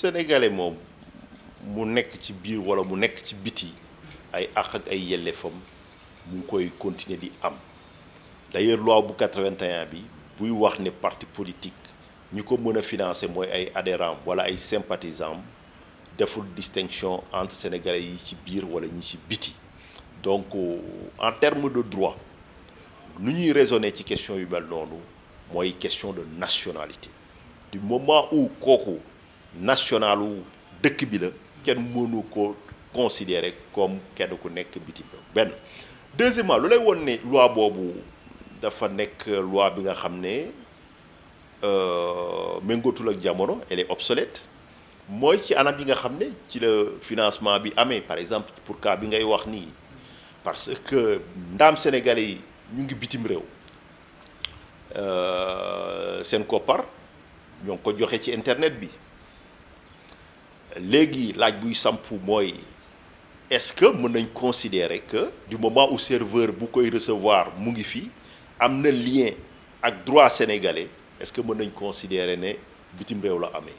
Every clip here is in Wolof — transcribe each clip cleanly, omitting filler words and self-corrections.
sénégalais moom mu nekk ci biir wala mu nekk ci biti ay àq ak ay yelleefam mu ngi koy continuer di am d'ailleurs loi bu 81 bi buy wax ne parti politique ñi ko mën a financer mooy ay adhérents wala ay sympathisants deful distinction entre sénégalais yi ci biir wala ñi ci biti donc en termes de droit nu ñuy raisonner ci question yu mel noonu mooy question de nationalité du moment où kooku nationalu dëkk bi la kenn mënu ko considérer comme kenn ku nekk bitim benn deuxièmement lu lay won ne loi boobu dafa nekk loi bi nga xam ne méngootul ak jamono elle est obsolète mooy ci anam yi nga xam ne ci la financement bi amee par exemple pour cas bi ngay wax nii parce que ndaam sénégalais yi ñu ngi bitim réew seen koppar ñoo ngi ko joxe ci internet bi léegi laaj buy sampu mooy est-ce que mën nañ considérer que du moment où serveur bu koy recevoir mu ngi fi am na lien ak droit sénégalais est-ce que mën nañ considérer ne bitim réew la amee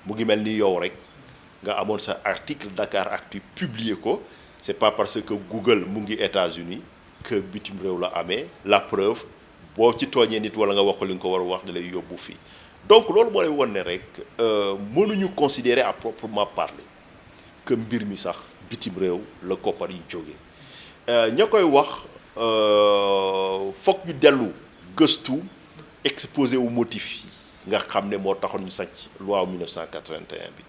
mu ngi mel ni yow rek nga amoon sa article Dakaractu publier ko c'est pas parce que Google mu ngi États-Unis que bitim réew la amee la preuve boo ci tooñee nit wala nga wax ko li nga ko war a wax da lay yóbbu fii donc loolu moo lay won ne rek mënuñu considérer à proprement parler que mbir mi sax bitim réew la koppar yi jógee ña koy wax foog ñu dellu gëstu exposé wu motif yi nga xam ne moo taxoon ñu sàcc loi 1981 bi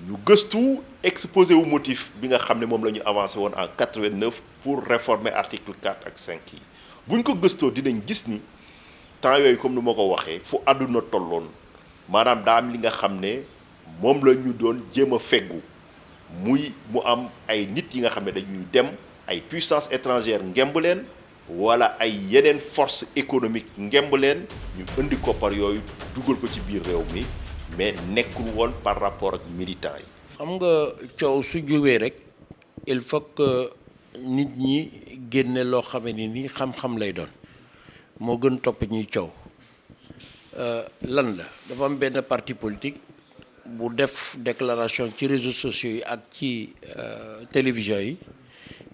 ñu gëstu exposé wu motif bi nga xam ne moom la ñu avancé woon en 89 pour réformer article 4 ak 5 yi bu ñu ko gëstoo dinañ gis ni temps yooyu comme ni ma ko waxee fu àdduna tolloon maanaam daa am li nga xam ne moom la ñu doon jéem a feggu mu am ay nit yi nga xam ne dañuy dem ay puissance étrangère ngemb leen wala ay yeneen force économique ngemb leen ñu indi koppar yooyu dugal ko ci biir réew mi mais nekkul woon par rapport ak militants yi. xam nga coow su jógee rek il faut que nit ñi génne loo xam ne ni xam-xam lay doon moo gën topp ñuy coow lan la dafa am benn parti politique bu def déclaration ci réseaux sociaux yi ak ci télévision yi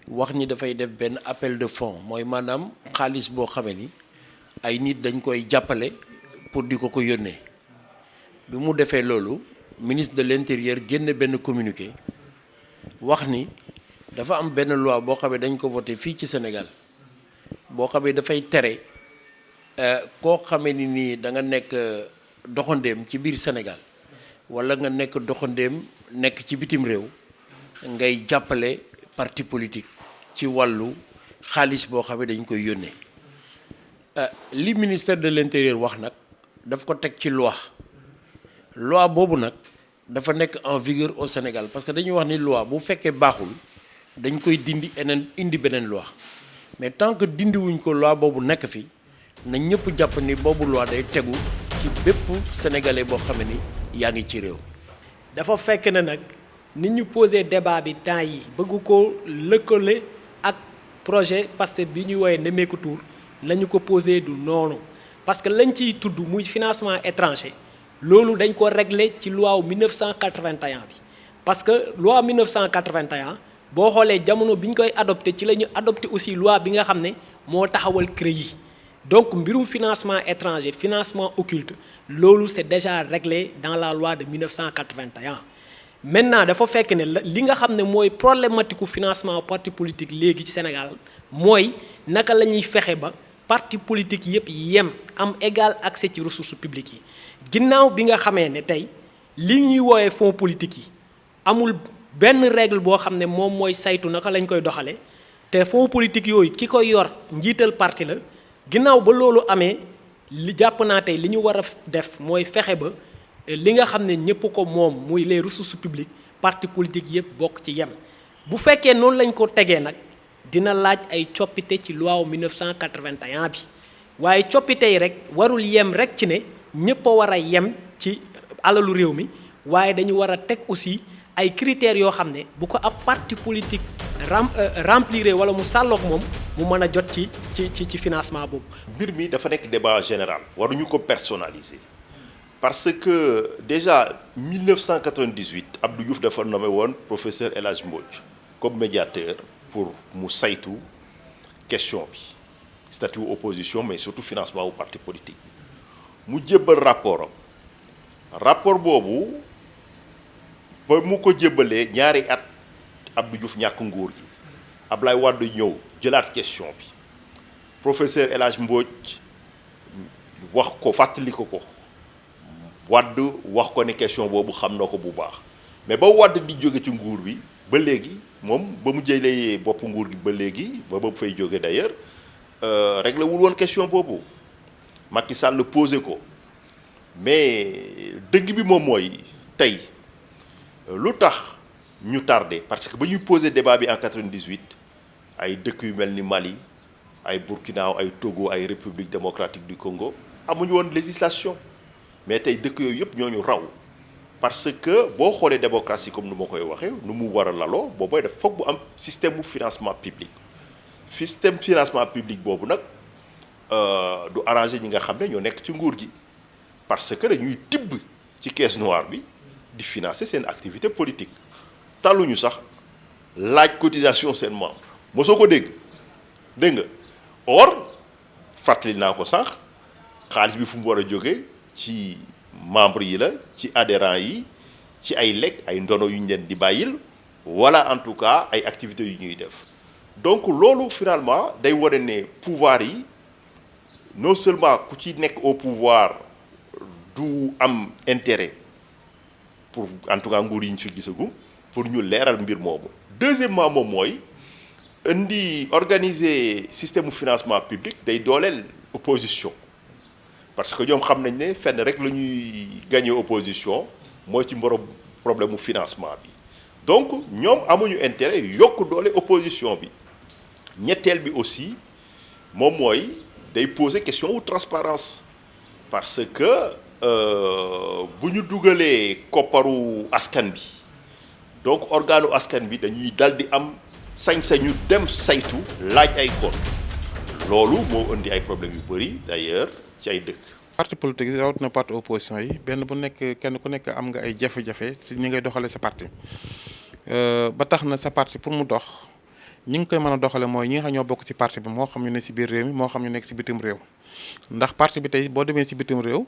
wax ni dafay def benn appel de fonds mooy maanaam xaalis boo xamee ni ay nit dañ koy jàppale pour di ko yónnee bi mu defee loolu ministre de l'intérieur génne benn communiqué wax ni dafa am benn loi boo xam ne dañ ko voté fii ci Sénégal boo xam ne dafay tere koo xamee ni nii da nga nekk doxandéem ci biir Sénégal wala nga nekk doxandéem nekk ci bitim réew ngay jàppale parti politique ci wàllu xaalis boo xam ne dañ koy yónnee li ministère de l'intérieur wax nag daf ko teg ci loi boobu nag dafa nekk en vigueur au Sénégal parce que dañuy wax ni loi bu fekkee baaxul dañ koy indi beneen loi mais tant que dindiwuñ ko loi boobu nekk fi na ñëpp jàpp ni boobu loi day tegu ci bépp sénégalais boo xam ne ni yaa ngi ci réew. dafa fekk na nag nit ñu posé débat bi temps yi bëgg ko lëkkale ak projet Pastef bi ñuy woowee Nemmeeku Tour la ñu ko posé du noonu parce que lañ ciy tudd muy financement étranger loolu dañ ko régler ci loi 1981 bi parce que loi 1981 boo xoolee jamono bi ñu koy adopté ci la ñu adopté aussi loi bi nga xam ne moo taxawal CREI yi donc mbirum financement étranger financement occulte loolu c'est déjà réglé dans la loi de 1981 maintenant dafa fekk ne li nga xam ne mooy problématique u financement parti politique léegi ci Sénégal mooy naka la ñuy fexe ba parti politique yépp yem am égal accès ci ressources publiques yi ginnaaw bi nga xamee ne tey li ñuy woowee fonds politique yi amul benn règle boo xam ne moom mooy saytu naka lañ koy doxale te fonds politique yooyu ki koy yor njiital parti la ginnaaw ba loolu amee li jàpp naa tey li ñu war a def mooy fexe ba li nga xam ne ñëpp ko moom muy les ressources publiques parti politique yëpp bokk ci yem bu fekkee noonu lañ ko tegee nag dina laaj ay coppite ci loi 1981 bi waaye coppite yi rek warul yem rek ci ne ñëpp a war a yem ci alalu réew mi waaye dañu war a teg aussi ay critères yoo xam ne bu ko ab parti politique remplir wala mu sàlloog moom mu mën a jot ci financement boobu. mbir mi dafa nekk débat général waruñu ko personnaliser parce que déjà 1998 Abdou Diouf dafa nommé woon professeur El Hadj Mbodj comme médiateur pour mu saytu question bi statut opposition mais surtout financement wu parti politique mu jébbal rapport boobu ba mu ko jébbalee ñaari at Abdou Diouf ñàkk nguur gi Ablaye Wade ñëw jëlaat question bi professeur El Hadj Mbodj wax ko fàttali ko Wade wax ko ne question boobu xam na ko bu baax mais ba Wade di jóge ci nguur bi ba léegi moom ba mu jëlee bopp nguur gi ba léegi ba mu fay jóge d'ailleurs réglé wul woon question boobu Macky Sall posé ko mais dëgg bi moom mooy tey lu tax ñu tardé parce que ba ñuy posé débat bi en 98 ay dëkk yu mel ni Mali ay Burkina ay Togo ay République démocratique du Congo amuñu woon législation mais tey dëkk yooyu yëpp ñooñu raw parce que boo xoolee démocratie comme nu ma koy waxee nu mu war a laloo boobooy def foog bu am système mu financement public boobu nag du arrangé ñi nga xam ne ñoo nekk ci nguur gi parce que dañuy tibb ci caisse noire bi di financer seen activité politique tàlluñu sax laaj cotisation seen membre mosoo ko dégg nga or fàttali naa ko sànq xaalis bi fu mu war a jóge ci membre yi la ci adhérents yi ci ay lekk ay ndono yu ñu leen di bàyyil wala en tout cas ay activités yu ñuy def donc loolu finalement day wane ne pouvoir yi non seulement ku ci nekk au pouvoir du am intérêt pour en tout cas nguur yi ñu fi gisagum pour ñu leeral mbir moomu deuxièmement moom mooy organiser système financement public day dooleel opposition parce que ñoom xam nañ ne fenn rek la ñuy gagner opposition mooy ci problème mu financement bi donc ñoom amuñu intérêt yokk doole opposition bi ñetteel bi aussi moom mooy day poser question wu transparence parce que bu ñu dugalee kopparu askan bi donc organu askan bi dañuy dal di am sañ-sañu dem saytu laaj ay compte loolu moo indi ay problèmes yu bëri d'ailleurs ci ay dëkk. parti politique yi rawatina parti opposition yi benn bu nekk kenn ku nekk am nga ay jafe-jafe ci ñi ngay doxalee sa parti ba tax na sa parti pour mu dox ñi ngi koy mën a doxale mooy ñi nga xam ñoo bokk ci parti bi moo xam ñu ne ci biir réew mi moo xam ñu nekk ci bitim réew ndax parti bi tey boo demee ci bitim réew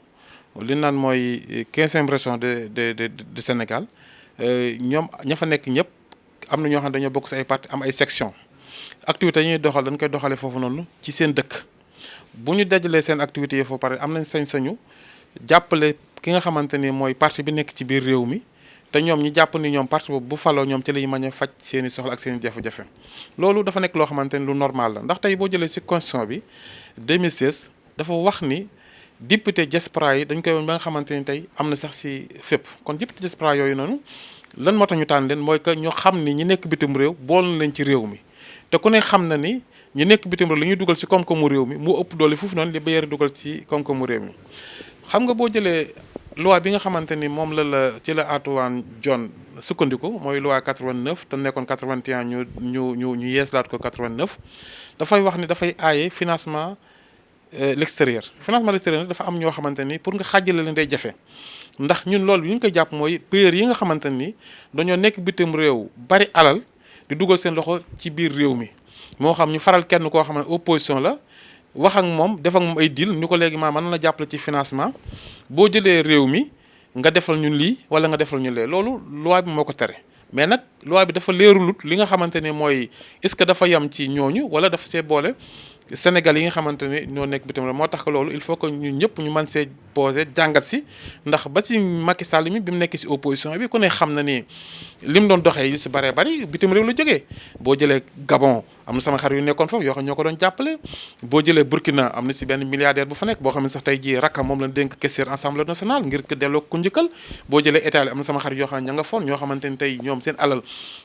li naan mooy 15e région de Sénégal ñoom ña fa nekk ñëpp am na ñoo xam ne dañoo bokk ci ay parti am ay section activités yi ñuy doxal dañ koy doxalee foofu noonu ci seen dëkk bu ñu dajalee seen activités yi foofu pare am nañ sañ-sañu jàppale ki nga xamante ni mooy parti bi nekk ci biir réew mi te ñoom ñu jàpp ni ñoom parti boobu bu faloo ñoom ci la ñu mën a faj seen i soxla ak seen i jafe-jafe loolu dafa nekk loo xamante ni lu normal la ndax tey boo jëlee ci constitution bi 2016 dafa wax ni député diaspora yi dañ koy woon ba nga xamante ni tey am na sax ci fépp kon député diaspora yooyu noonu lan moo tax ñu tànn leen mooy que ñu xam ni ñi nekk bitim réew bool na leen ci réew mi te ku ne xam na ni ñu nekk bitim réew li ñuy dugal ci koom-koomu réew mi moo ëpp doole foofu noonu li ba yore dugal ci koom-koomu réew mi xam nga boo jëlee loi bi nga xamante ni moom ci la Antoine Diome sukkandiku mooy loi 89 te nekkoon 81 ñu yeeslaat ko 89 dafay wax ni dafay aaye financement l'extérieur financement l'extérieur dafa am ñoo xamante ni pour nga xàjjale leen day jafe ndax ñun loolu bi ñu koy jàpp mooy payeurs yi nga xamante ni dañoo nekk bitim réew bari alal di dugal seen loxo ci biir réew mi moo xam ñu faral kenn koo xam ne opposition la wax ak moom def ak moom ay deal ñu ko léegi maa mën na jàppale ci financement boo jëlee réew mi nga defal ñun lii wala nga defal ñu lee loolu loi bi moo ko tere mais nag loi bi dafa leerulut li nga xamante ne mooy est-ce que dafa yem ci ñooñu wala dafa see boole Sénégal yi nga xamante ne ñoo nekk bitim réew moo tax que loolu il faut que ñun ñëpp ñu mën see posé jàngat si ndax ba ci Macky Sall mi bi mu nekk si opposition bi ku ne xam na ni li mu doon doxee yu si bëree bëri bitim réew la jógee boo jëlee Gabon am na sama xar yu nekkoon foofu yoo xam ñoo ko doon jàppale boo jëlee Burkina am na si benn milliardaire bu fa nekk boo xam ne sax tey jii rakkam moom lañ dénk caissier Assemblée nationale ngir ko delloo ko njëkkal boo jëlee Italie am na sama xar yoo xam ne ña nga foon ñoo xamante ni tey ñoom seen alal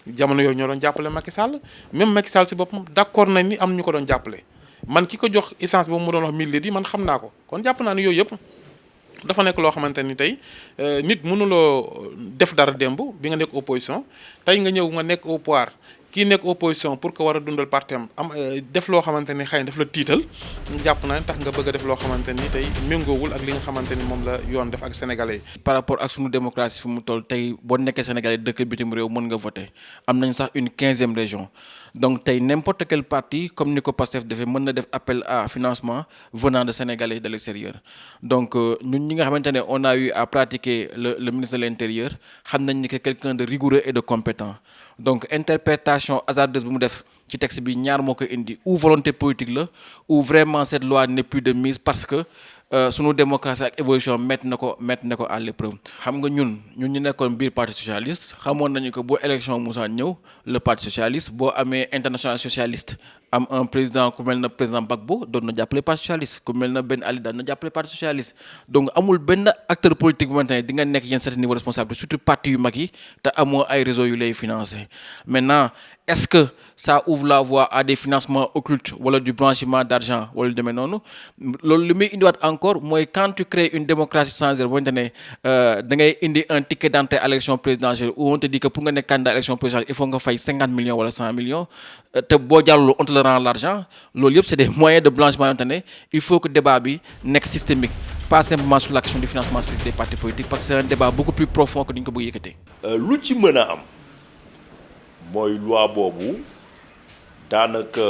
jamono yooyu ñoo doon jàppale Macky Sall même Macky Sall si boppam d'accord nañ ni am na ñu ko doon jàppale man ki ko jox essence boobu mu doon wax 1000 litres yi man xam naa ko kon jàpp naa ne yooyu yëpp dafa nekk loo xamante ni tey nit mënuloo def dara démb bi nga nekk opposition tey nga ñëw nga nekk au pouvoir kii nekk opposition pour que war a dundal parti am def loo xamante ni xëy na daf la tiital jàpp naa tax nga bëgg a def loo xamante ni tey méngoowul ak li nga xamante ni moom la yoon def ak sénégalais yi. par rapport ak sunu démocratie fi mu toll tey boo nekkee sénégalais dëkk bitim réew mën nga voter am nañ sax une 15e région donc tey n'importe quel parti comme ni ko Pastef defee mën na def appel à financement venant de sénégalais de l'extérieur donc ñun ñi nga xamante ne on a eu à pratiquer le ministre de l'intérieur xam nañ ni que quelqu'un de rigoureux et de compétent donc interprétation hasardeuse bu mu def ci texte bi ñaar moo ko indi ou volonté politique la ou vraiment cette loi n'est plus de mise parce que sunu démocratie ak évolution mettre na ko à l'épreuve. xam nga ñun ñu nekkoon biir parti socialiste xamoon nañu que bu élection Moussa ñëw le parti socialiste boo amee international socialiste am un président ku mel na président Gbagbo doon na jàppale parti socialiste ku mel na Ben Ali daan na jàppale parti socialiste donc amul benn acteur politique bu maintenant di nga nekk yenn certain niveau responsable surtout parti yu mag yi te amoo ay réseau yu lay financer maintenant est-ce que ça ouvre la voie à des financements occultes wala du blanchiment d'argent wala lu demee noonu loolu li muy indiwaat encore mooy quand tu crées une démocratie sans zéro boo ne da ngay indi un ticket d'entrée à l'élection présidentielle où on te dit que pour nga nekk candidat à l'élection présidentielle il faut nga fay 50 millions wala 100 millions te boo jàllul on te le rend l'argent loolu yëpp c'est des moyens de blanchiment yoo ne il faut que débat bi nekk systémique pas simplement sur la question du financement des partis politiques parce que c'est un débat beaucoup plus profond que ni ñu ko bëgg yëkkatee. lu ci mën a am mooy loi boobu daanaka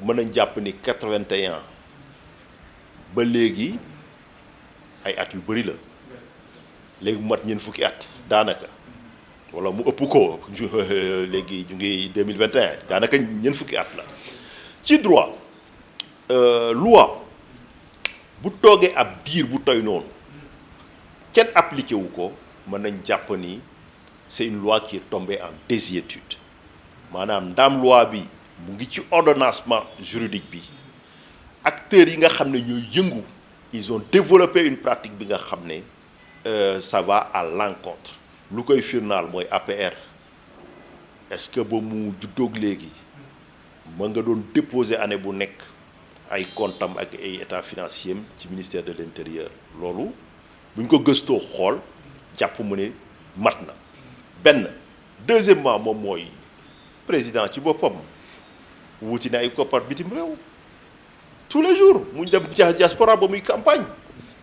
mën nañ jàpp ni 81 ba léegi ay at yu bëri la léegi mu mat ñeent fukki at daanaka wala mu ëpp ko léegi ñu ngi 2021 daanaka ñeent fukki at la ci droit loi bu toogee ab diir bu toy noonu kenn appliqué wu ko mën nañ jàpp ni c'est une loi qui est tombée en désuétude maanaam ndaam loi bi mu ngi ci ordonnancement juridique bi acteurs yi nga xam ne ñooy yëngu ils ont développé une pratique bi nga xam ne ça va à l'encontre lu koy firnaal mooy APR est-ce que ba mu juddoog léegi ma nga doon déposer année bu nekk ay comptam ak ay état financier ci ministère de l'intérieur loolu buñ ko gëstoo xool jàpp mu ne mat na benn deuxièmement moom mooy président ci boppam wuti na ay koppar bitim réew tous les jours mu dem diaspora ba muy campagne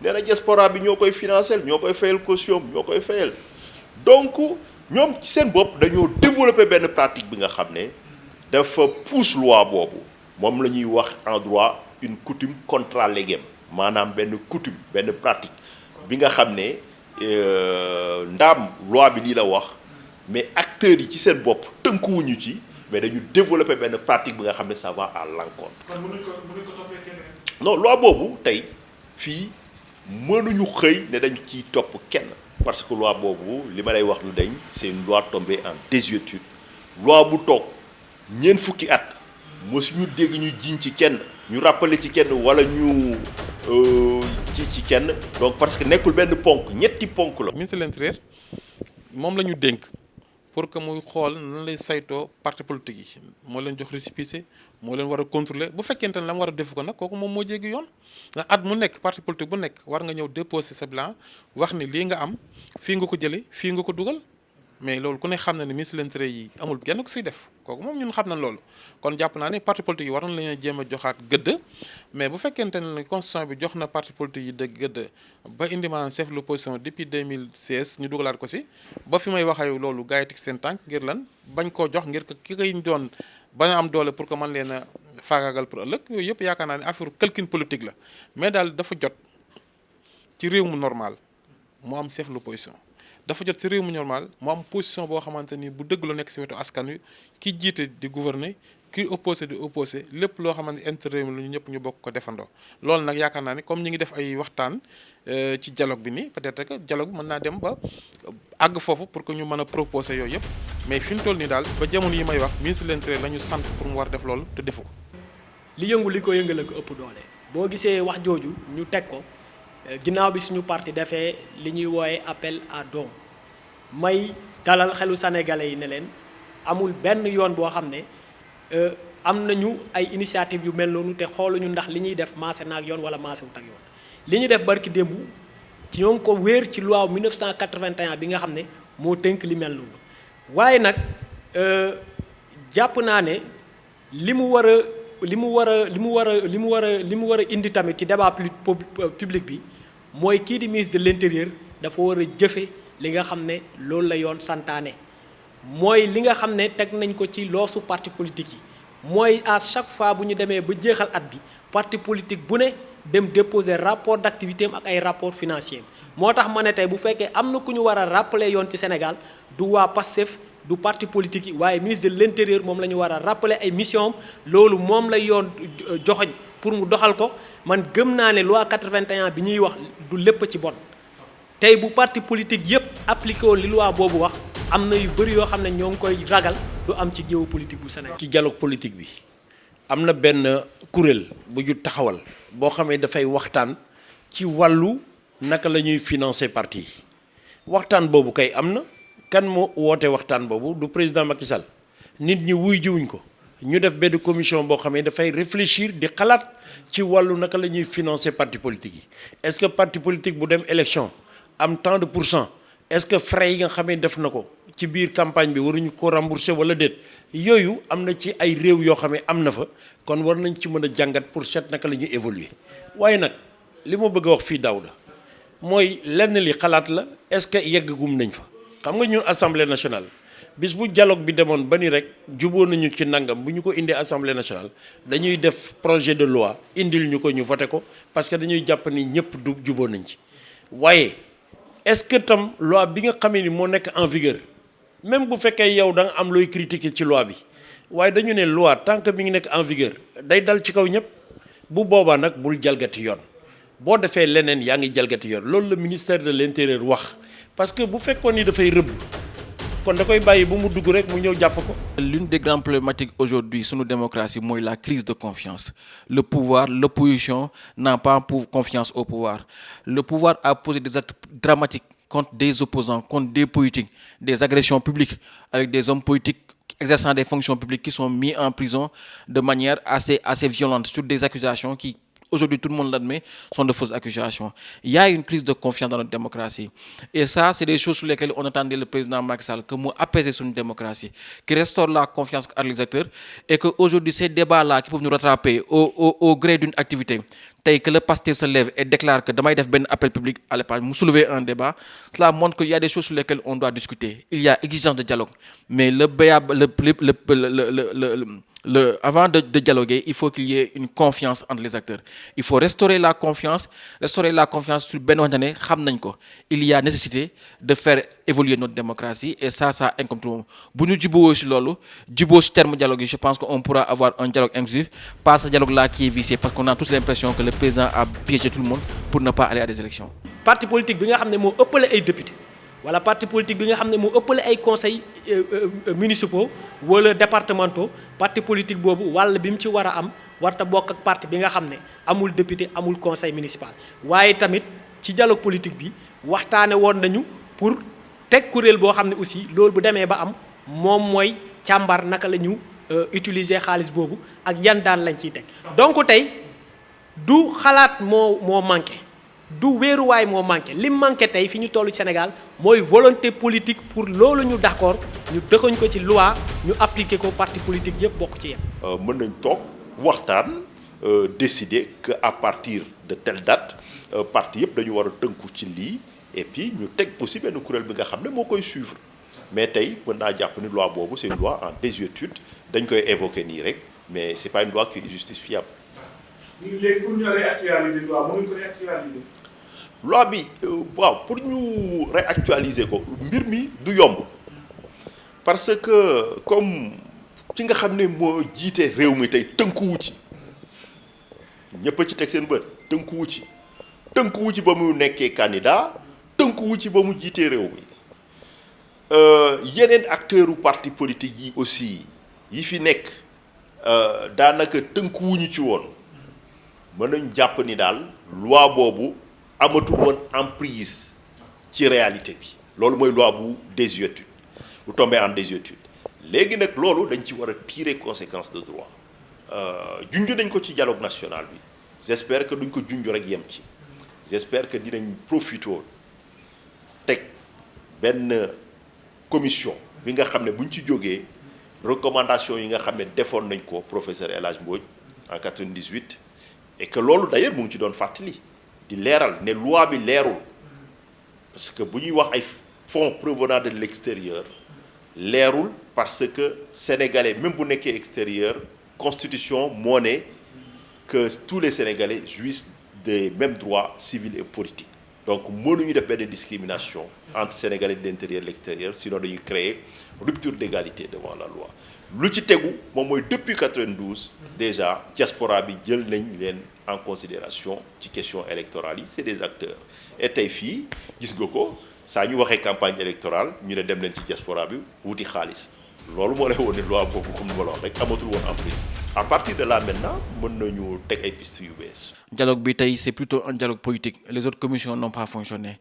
nee na diaspora bi ñoo koy financer ñoo koy fayal caution ñoo koy fayal donc ñoom ci seen bopp dañoo développer benn pratique bi nga xam ne dafa pousse loi boobu moom la ñuy wax en droit une coutume contra legem maanaam benn coutume benn pratique bi nga xam ne ndaam loi bi lii la wax mais acteurs yi ci seen bopp tënkuwuñu ci mais dañu développer benn pratique bi nga xam ne ça va à l'encontre. kon mënuñ ko toppee keneen. non loi boobu tey fii mënuñu xëy ne dañ ciy topp kenn parce que loi boobu li ma lay wax lu dañ c'est une loi tombée en désuétude loi bu toog ñeent fukki at mosuñu dégg ñu jiñ ci kenn ñu rappeler ci kenn wala ñu ci kenn donc parce que nekkul benn ponk ñetti ponk la. ministre de l'intérieur moom la ñu dénk pour que muy xool nan lay saytoo parti politique yi moo leen jox récépissé moo leen war a contrôler bu fekkente ne la mu war a def ko nag kooku moom moo jéggi yoon ndax at mu nekk parti politique bu nekk war nga ñëw déposer sa bilan wax ni lii nga am fii nga ko jëlee fii nga ko dugal mais loolu ku ne xam na ne ministre de l'intérieur yi amul genn ko siy def kooku moom ñun xam nañ loolu kon jàpp naa ne parti politique yi war na leen jéem a joxaat gëdd mais bu fekkente ne constitution bi jox na parti politique yi dëgg gëdd ba indi maanaam chef de l'opposition depuis 2016 ñu dugalaat ko si ba fi may waxee loolu gars yi teg seen tànk ngir lan bañ koo jox ngir ki koy doon bañ a am doole pour que mën leen a faagaagal pour ëllëg yooyu yëpp yaakaar naa ne affaire calcul politique la mais daal dafa jot ci réew mu normal mu am chef de l'opposition dafa jot ci réew mu normal mu am position boo xamante ni bu dëgg lu nekk ci wetu askan wi ki jiite di gouverner ki opposé di opposé lépp loo xamante ni intérêt lu ñu ñëpp ñu bokk ko defandoo loolu nag yaakaar naa ni comme ñi ngi def ay waxtaan ci dialogue bi nii peut-être que dialogue bi mën naa dem ba àgg foofu pour que ñu mën a proposer yooyu yëpp mais fi mu toll nii daal ba jamono yi may wax ministre de l'Intérieur la ñu sant pour mu war def loolu te defu ko. li yëngu li ko yëngale ko ëpp doole boo gisee wax jooju ñu teg ko ginnaaw bi suñu parti defee li ñuy wooye appel à dons may dalal xelu sénégalais yi ne leen amul benn yoon boo xam ne am nañu ay initiative yu mel noonu te xooluñu ndax li ñuy def maase na ak yoon wala maase wut ak yoon li ñu def barki démb ci ñoo ngi ko wéer ci loi 1981 bi nga xam ne moo tënk li mel noonu waaye nag jàpp naa ne li mu war a indi tamit ci débat public bi mooy kii di ministre de l'intérieur dafa war a jëfe li nga xam ne loolu la yoon santaane mooy li nga xam ne teg nañ ko ci loosu parti politique yi mooy à chaque fois bu ñu demee ba jeexal at bi parti politique bu ne dem déposer rapport d'activité am ak ay rapport financier moo tax ma ne tey bu fekkee am na ku ñu war a rappeler yoon ci Sénégal du waa PASTEF du parti politique yi waaye ministre de l'intérieur moom la ñu war a rappeler ay mission am loolu moom la yoon joxoñ pour mu doxal ko man gëm naa ne loi 81 bi ñuy wax du lépp ci bon tey bu parti politique yépp appliqué woon li loi boobu wax am na yu bëri yoo xam ne ñoo ngi koy ragal du am ci géopolitique bu Sénégal. ci dialogue politique bi am na benn kuréel bu ñu taxawal boo xamee dafay waxtaan ci wàllu naka la ñuy financer parti yi waxtaan boobu kay am na kan moo woote waxtaan boobu du président Macky Sall nit ñi wuy jiwuñ ko ñu def benn commission boo xamee dafay réfléchir di xalaat ci wàllu naka la ñuy financer parti politique yi est-ce que parti politique bu dem élection am tant de %, est-ce que frais yi nga xamee def na ko ci biir campagne bi waruñu ko rembourser wala déet yooyu am na ci ay réew yoo xam ne am na fa kon war nañ ci mën a jàngat pour seet naka la ñuy évoluer waaye nag li ma bëgg a wax fii Daouda mooy lenn li xalaat la est-ce que yeggagum nañ fa xam nga ñun assemblée nationale bis bu dialogue bi demoon ba ni rek juboo nañu ci nangam bu ñu ko indee assemblée nationale dañuy def projet de loi indil ñu ko ñu voté ko parce que dañuy jàpp ni ñëpp du juboo nañ ci waaye est-ce que tam loi bi nga xamee ni moo nekk en vigueur même bu fekkee yow da nga am looy critiquer ci loi bi waaye dañu ne loi tant que mi ngi nekk en vigueur day dal ci kaw ñëpp bu boobaa nag bul jalgati yoon boo defee leneen yaa ngi jalgati yoon loolu la ministère de l'intérieur wax parce que bu fekkoon ni dafay rëbb kon da koy bàyyi ba mu dugg rek mu ñëw jàpp ko. L'une des grandes problématiques aujourd'hui sur nos démocraties mooy la crise de confiance le pouvoir l'opposition n'a pas confiance au pouvoir le pouvoir a posé des actes dramatiques contre des opposants contre des politiques des agressions publiques avec des hommes politiques exerçant des fonctions publiques qui sont mis en prison de manière assez violente sur des accusations qui aujourd'hui tout le monde l'admet, sont de fausses accusations. Il y a une crise de confiance dans notre démocratie. Et ça, c'est des choses sur lesquelles on attendait le président Macky Sall, que nous apaiser sur une démocratie, qui restaure la confiance à les acteurs, et qu'aujourd'hui, ces débats-là qui peuvent nous rattraper au gré d'une activité, tel que le pasteur se lève et déclare que demain il y a un appel public à l'épargne, nous soulever un débat, cela montre qu'il y a des choses sur lesquelles on doit discuter. Il y a exigence de dialogue. Mais avant de dialoguer, il faut qu'il y ait une confiance entre les acteurs. Il faut restaurer la confiance sur Benoît. Il y a nécessité de faire évoluer notre démocratie et ça incombe tout le monde. Si nous discutons sur lolo, sur terme dialogue, je pense qu'on pourra avoir un dialogue inclusif, pas ce dialogue-là qui est vicié parce qu'on a tous l'impression que le président a piégé tout le monde pour ne pas aller à des élections. Parti politique bi nga xamné mo ëppalé ay députés wala parti politique bi nga xamné mo ëppalé ay conseils municipaux wala départementaux parti politique bobu wala bi mu ci wara am warta bokk ak parti bi nga xamné amul député amul conseil municipal waye tamit ci dialogue politique bi waxtaane won nañu pour tek kuréel bo xamné aussi loolu bu démé ba am mom moy càmbar naka lañu utiliser xaalis bobu ak yan daan lañ ciy tek donc tay du xalaat moo manqué du wéeruwaay moo manqué li manqué tey fi ñu tollu Sénégal mooy volonté politique pour loolu ñu d'accord ñu dëxañ ko ci loi ñu appliquer ko parti politique yëpp bokk ci yem. mën nañ toog waxtaan décider que à partir de telle date parti yëpp dañu war a tënku ci lii et puis ñu teg aussi benn kuréel bi nga xam ne moo koy suivre mais tey mën naa jàpp ni loi boobu c'est une loi en désuétude dañ koy évoquer nii rek mais c'est pas une loi qui est justifiable. léegi pour ñu réactualiser loi mënuñ ko réactualiser. loi bi waaw pour ñu réactualiser ko mbir mi du yomb parce que comme ci nga xam ne moo jiite réew mi tey tënkuwu ci ñëpp a ci teg seen bët tënkuwu ci ba mu nekkee candidat tënkuwu ci ba mu jiitee réew mi yeneen acteurs parti politique yi aussi yi fi nekk daanaka tënkuwuñu ci woon mën nañu jàpp ni daal loi boobu amatul woon emprise ci réalité bi loolu mooy loi bu désuétude bu tombé en désuétude léegi nag loolu dañ ci war a tirer conséquence de droit junj nañ ko ci dialogue national bi j'espère que duñ ko junj rek yem ci j'espère que dinañ profiter teg benn commission bi nga xam ne buñ ci jógee recommandation yi nga xam ne defoon nañ ko professeur El Hadj Mbodj en 98 et que loolu d'ailleurs mu ngi ci doon fàttali di leeral ne loi bi leerul parce que bu ñuy wax ay fonds provenant de l'extérieur leerul parce que sénégalais même bu nekkee extérieur constitution moo ne que tous les sénégalais jouissent des mêmes droits civils et politiques donc mënuñu def benn discrimination entre sénégalais de l'intérieur et de l'extérieur sinon dañuy créer rupture d'égalité devant la loi lu ci tegu moom mooy depuis 92 déjà diaspora bi jël nañ leen en considération ci question électorale yi c'est des acteurs et tey fii gis nga ko saa ñu waxee campagne électorale ñu ne dem leen ci diaspora bi wuti xaalis loolu moo lay woon ne loi boobu comme ni ma la wax rek amatul woon emprise à partir de là maintenant mën nañu teg ay pistes yu bees. dialogue bi tey c'est plutôt un dialogue politique les autres commissions n'ont pas fonctionné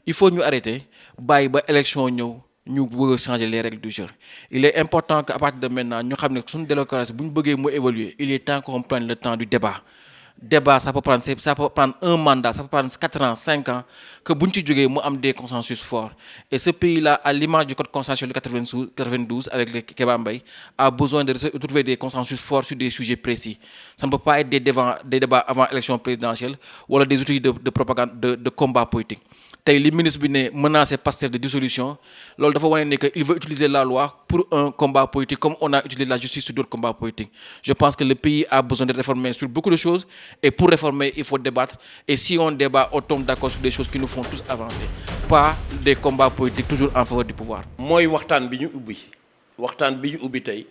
il faut ñu arrêter bàyyi ba élection ñëw ñu bëgg a changer les règles du jeu il est important que à partir de maintenant ñu xam ne suñu démocratie bu ñu bëggee mu évoluer il est temps qu'on prenne le temps du débat ça peut prendre un mandat ça peut prendre 4 ans 5 ans que bu ñu ci jógee mu am des consensus forts et ce pays-là à l'image du code consensuel de 92 avec le Kéba Mbaye a besoin de trouver des consensus forts sur des sujets précis ça ne peut pas être des débats avant élection présidentielle wala des outils de propagande de combat politique tey li ministre bi ne menacé Pastef de dissolution loolu dafa wane ne que il veut utiliser la loi pour un combat politique comme on a utilisé la justice sur d'autres combats politiques je pense que le pays a besoin de réformer sur beaucoup de choses et pour réformer il faut débattre et si on débat on tombe d'accord sur des choses qui nous font tous avancer pas des combats politiques toujours en faveur du pouvoir. mooy waxtaan bi ñu ubbi tey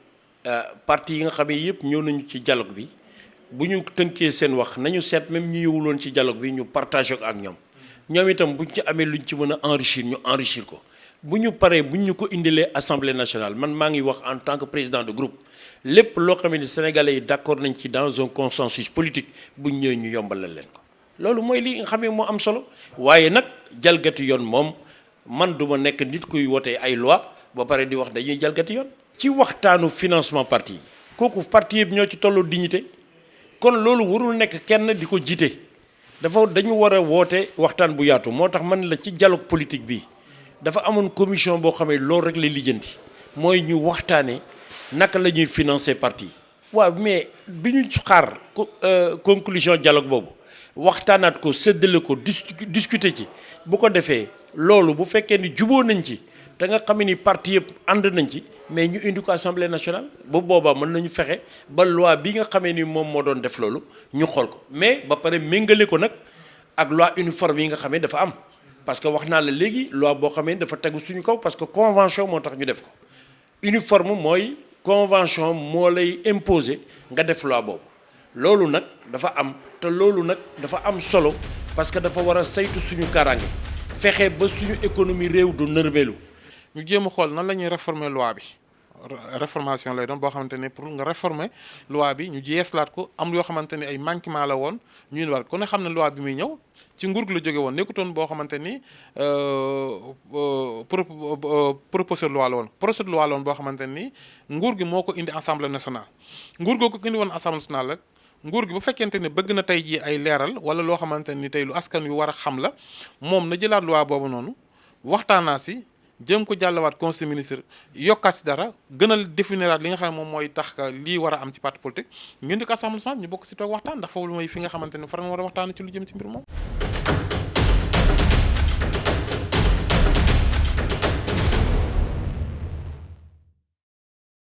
parti yi nga xam ne yëpp ñëw nañu ci dialogue bi bu ñu tënkee seen wax nañu seet même ñu ñëwuloon ci dialogue bi ñu partagé ko ak ñoom itam buñ ci amee luñ ci mën a enrichir ñu enrichir ko bu ñu paree buñ ñu ko indilee assemblée nationale man maa ngi wax en tant que président de groupe lépp loo xam ne sénégalais yi d'accord nañ ci dans un consensus politique buñ ñëwee ñu yombalal leen ko loolu mooy li nga xam ne moo am solo waaye nag jalgati yoon moom man du ma nekk nit kuy wotee ay loi ba pare di wax dañuy jalgati yoon. ci waxtaanu financement parti yi kooku parti yëpp ñoo ci tolloo dignité kon loolu warul nekk kenn di ko jiite dañu war a woote waxtaan bu yaatu moo tax man la ci dialogue politique bi dafa amoon commission boo xamee loolu rek lay lijjanti mooy ñu waxtaanee naka la ñuy financer parti yi. waaw mais bi ñu xaar conclusion dialogue boobu waxtaanaat ko séddale ko discuter ci bu ko defee loolu bu fekkee ni juboo nañ ci te nga xam ni parti yëpp ànd nañ ci mais ñu indi ko assemblée nationale bu boobaa mën nañu fexe ba loi bi nga xamee ni moom moo doon def loolu ñu xool ko mais ba pare méngale ko nag ak loi uniforme yi nga xamee dafa am parce que wax naa la léegi loi boo xamee dafa tegu suñu kaw parce que convention moo tax ñu def ko uniforme mooy convention moo lay imposer nga def loi boobu loolu nag dafa am te loolu nag dafa am solo parce que dafa war a saytu suñu kaaraange fexe ba suñu économie réew du nërmeelu. ñu jéem a xool nan la ñuy réformer loi bi réformation lay doon boo xamante ne pour nga réformer loi bi ñu yeeslaat ko am yoo xamante ne ay manquement la woon ñu indiwaat ko ne xam ne loi bi muy ñëw ci nguur gi la jóge woon nekkutoon boo xamante ni proposition de loi la woon projet de loi la woon boo xamante ni nguur gi moo ko indi assemblée nationale nguur goo ko indi woon assemblée nationale rek nguur gi bu fekkente ne bëgg na tey jii ay leeral wala loo xamante ni tey lu askan wi war a xam la moom na jëlaat loi boobu noonu waxtaanaa si jëm ko jàllawaat conseil ministre yokkaat si dara gën a définiraat li nga xam ne moom mooy tax lii war a am ci parti politique ñu indi ko assemblée nationale ñu bokk si toog waxtaan ndax foofu mooy fi nga xamante ne far nga war a waxtaan ci lu jëm ci mbir moom